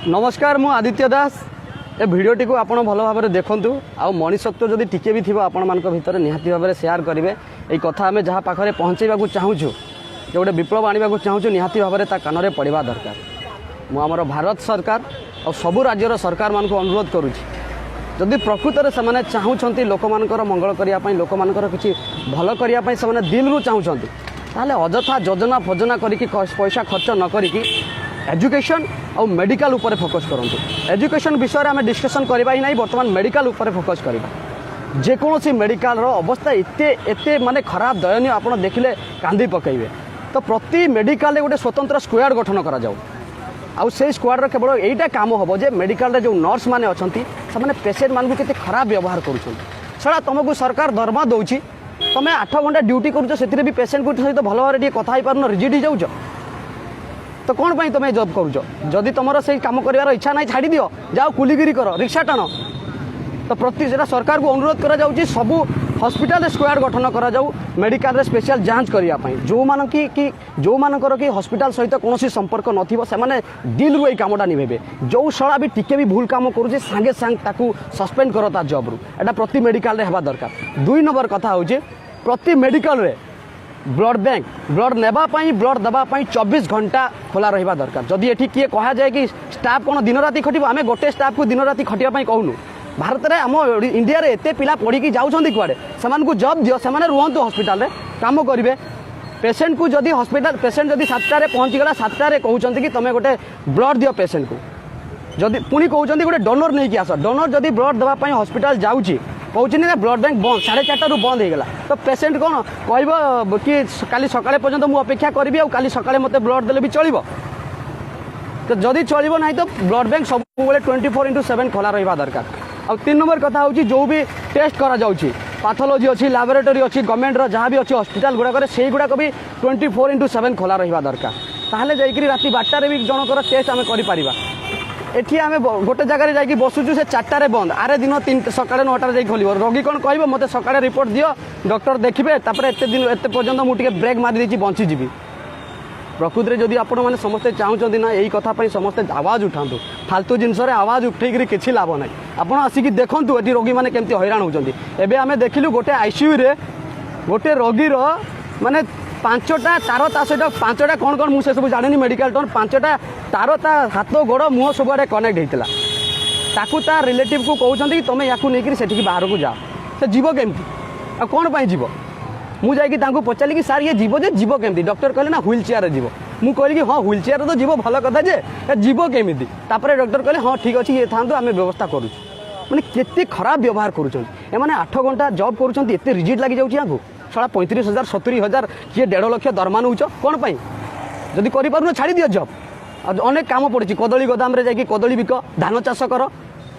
नमस्कार मु आदित्य दास ए भिडियोटी को आपण भल भाव में देखूँ आउ मनीषत्व जदि टिके भी थी आपण मान भितर निहाती भाव में सेयार करेंगे ये कथा आम जहाँ पाखे पहुँचेगा चाहूँ जो गोटे विप्लव आने चाहूँ निहाती भाव में कान में पड़ा दरकार मुझे भारत सरकार और सबू राज्यर सरकार मान अनुरोध करुँच जदि प्रकृत में से चाहूँगी लोक मानकर मंगल करने लोक मानकर किसी भल करने से दिल रू चाहूँगी ताहले अजथा योजना फजना करके पैसा खर्च न करिकी एजुकेशन और मेडिकल ऊपर फोकस करंतु। एजुकेशन विषय में आम डिस्कसन करवा ही नहीं, बर्तमान मेडिकल ऊपर फोकस करवा। जेकोसी मेडिकल अवस्था एते एते माने खराब दयनीय आप देखिले कांदी पकेबे। तो प्रति मेडिकल गोटे स्वतंत्र स्क्वाड गठन करा जाऊ आउ से स्क्वाड केवल यहीटा काम हम जे मेडिकल जो नर्स मैंने अच्छा से पेसेंट मान के खराब व्यवहार करा तुमको सरकार दरमा दौर तुम्हें 8 घंटा ड्यूटी कर भी पेसेंट को सहित भल भाव में कथा पार रिजिट हो जाऊँ तो कौन पाई तुम्हें जॉब करुच जदि तुम से कम कर इच्छा ना छाड़ी दियो जाओ कुलीगिरी कर रिक्शा टाण तो प्रति सरकार को अनुरोध करा जाउची सबू हॉस्पिटल स्क्वाड गठन करा जाऊ मेडिकल स्पेशल जांच करने जो मान कि जो मानकर कि हॉस्पिटल सहित कौन संपर्क नथिबो से माने दिल रू कामटा निभेबे जो शला भी टिके भी भूल काम करुचे सांगे सांग ताकू सस्पेंड कर ता जॉब रू एटा प्रति मेडिकल रे हेबा दरकार। 2 नंबर कथा होचे प्रति मेडिकल रे ब्लड बैंक ब्लड नेबापाई ब्लड देवाई 24 घंटा खोला रहा दरकार। जदि एठी किए कहा जाए कि स्टाफ कौन दिन राति खटिबो आमे गोटे स्टाफ को दिन राति खटिया कहूनु भारत में आम इंडिया रे एते पिला पढ़ी जाऊँगी कुआड़े से जॉब दियो से रुहतु हॉस्पिटल रे काम करेंगे पेसेंट को जदि हॉस्पिटल पेसेंट जदि 7टारे पहुँचीगला 7टारे कहते कि तुम्हें गोटे ब्लड दियो पेसेंट को जदि पुणी कहते गोटे डोनर नहीं कि आस डोनर जदि ब्लड देवाई हॉस्पिटल जाऊँगी कहते ना ब्लड बैंक बंद 4:30 बंद होगा तो पेसेंट कौन कह कि काली सकाळे पर्यंत मुझे अपेक्षा करी और काली सकाळे मत ब्लड देले भी चलो तो जदि चलो ना तो ब्लड बैंक सब 24/7 खोला रहा दरकार। और 3 नंबर कथा होची जो भी टेस्ट करा जाउची पैथोलॉजी अच्छी लैबोरेटरी अच्छी गवर्नमेंट जहाँ भी अच्छी हॉस्पिटल गुड़ाक से गुड़ाक भी 24/7 खोला रहा दरकार। ताहले जाइकरी राति 12टारे भी जनकर टेस्ट आम करिपारिबा। एठी आम गोटे जगह जाकि बसुचु से 4टारे बंद आरे दिन 3 सकाळे 9टारे जाई खोलिबो रोगी कौन कहबो मते सकाळे रिपोर्ट दियो डॉक्टर देखिबे तापरे एते दिन एते पर्यंत मु टिके ब्रेक मारि देछि बंची जीवी। प्रकृति में जदि आपण मैंने समस्ते चाहूँगी ना यही कथा समस्ते आवाज उठातु फालतू जिनस आवाज उठेक किसी लाभ ना आप आसिक देखूँ ये रोगी मैंने केमती हैरान होती एवं आम देखिलु गोटे आईसीयू रे गोटे रोगीर माने 5टा तार ता सहित 5टा कौन कौन मुझे सब जानी मेडिकल टर्न 5टा तार ता हाथ गोड़ मुँह सब आड़े कनेक्ट होता ताकू ता रिलेटिव को कहते कि तुम या नहीं बाहर को जाओ से जीव केमती कौन पर जीव मुझे पचारि कि सार ये जीव जे जीव केमती डॉक्टर कहले ना व्हील चेयर जीव मु कहली कि हाँ व्हील चेयर तो जीव भल कथा जे जीव केमिति तापर डॉक्टर कहले हाँ ठीक अच्छे ये था आम व्यवस्था करूँ मैंने केते खराब व्यवहार करें 8 घंटा जॉब करें रिजिट लगी जाऊँ साला 35,000 70,000 किए 1.5 लाख दरमा नौच कौन पाई जदि कर छाड़ी दियो जॉब अनेक काम पड़ी कदली गोदाम रे जाकि कदली बिक धान चाष कर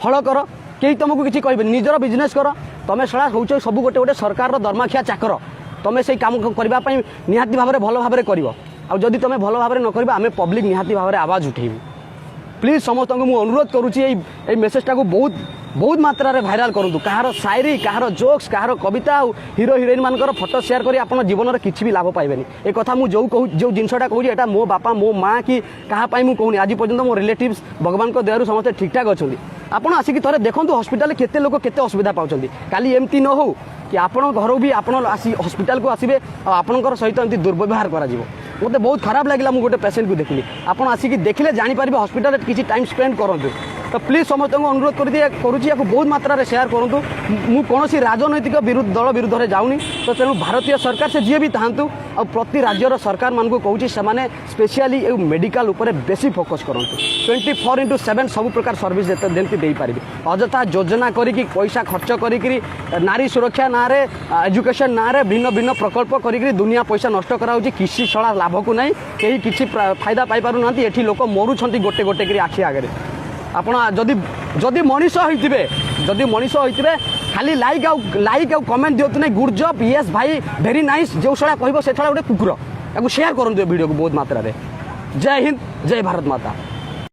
हल कर कई तुमको किसी कहे निजर बिजनेस कर तुम साला हूँ सब गोटे गोटे सरकार दरमाखिया चाकर तुम से काम करने निहाती भाव में भल भाव में कर जदि तुम भल भाव में न कर आम पब्लिक निहाती भाव में आवाज उठेबू। प्लीज समस्त को मुझे अनुरोध करुँची मेसेजटा को बहुत बहुत मात्रा रे भाइराल करूँ कहार शायरी कहार जोक्स कहार कविता हीरो हिरोइन मानकर फोटो शेयर करी आपन जीवन में किसी भी लाभ पाइबेनी। ए कथा मु जो कहूँ जो जिनसटा कहूँ एटा मो बापा मो माँ कि क्या मैं कहूनी आज पर्यंत मो रिलेटिव्स भगवान को दयारू समस्ते ठीक ठाक अच्छा आपड़ आसिक थे देखो हॉस्पिटल केते लोक केते असुविधा पाँच काली एमती न हो कि आपण घर भी आप हॉस्पिटल को आसबे आपणकर सहित एमती दुर्व्यवहार करा मत बहुत खराब लगे मुझे गोटे पेसेंट को देखली आप आसिक देखिले जानीपारे हॉस्पिटल किसी टाइम स्पेंड करूँ तो प्लीज समस्त को अनुरोध करुँची बहुत मात्रा रे शेयर करूँ मु कौन राजनैतिक दल विरुद्ध में जाऊनी तो तेणु भारतीय सरकार से जी भी था और प्रति राज्यर सरकार मान को कहूँ से स्पेशली मेडिकल उपरे बेसी फोकस करूँ 24/7 सब प्रकार सर्विस जमी दे पारि अजथा योजना करी पैसा खर्च करी नारी सुरक्षा ना रे एजुकेशन ना रे भिन्न भिन्न प्रकल्प करी दुनिया पैसा नष्ट कराऊँ किसी छड़ा लाभ को नहीं कहीं किसी फायदा पाई पारु ना एठी लोक मरुंट गोटे गोटे करी आखि आगे आपण जदि मनीष होइतिबे जदि मनीष होइतिबे खाली लाइक आउ कमेंट दियतु नहीं गुड जॉब यस भाई वेरी नाइस जो छड़ा कहबो से छड़ा गोटे कुकुर या शेयर करंतु वीडियो को बहुत मात्रा रे। जय हिंद जय भारत माता।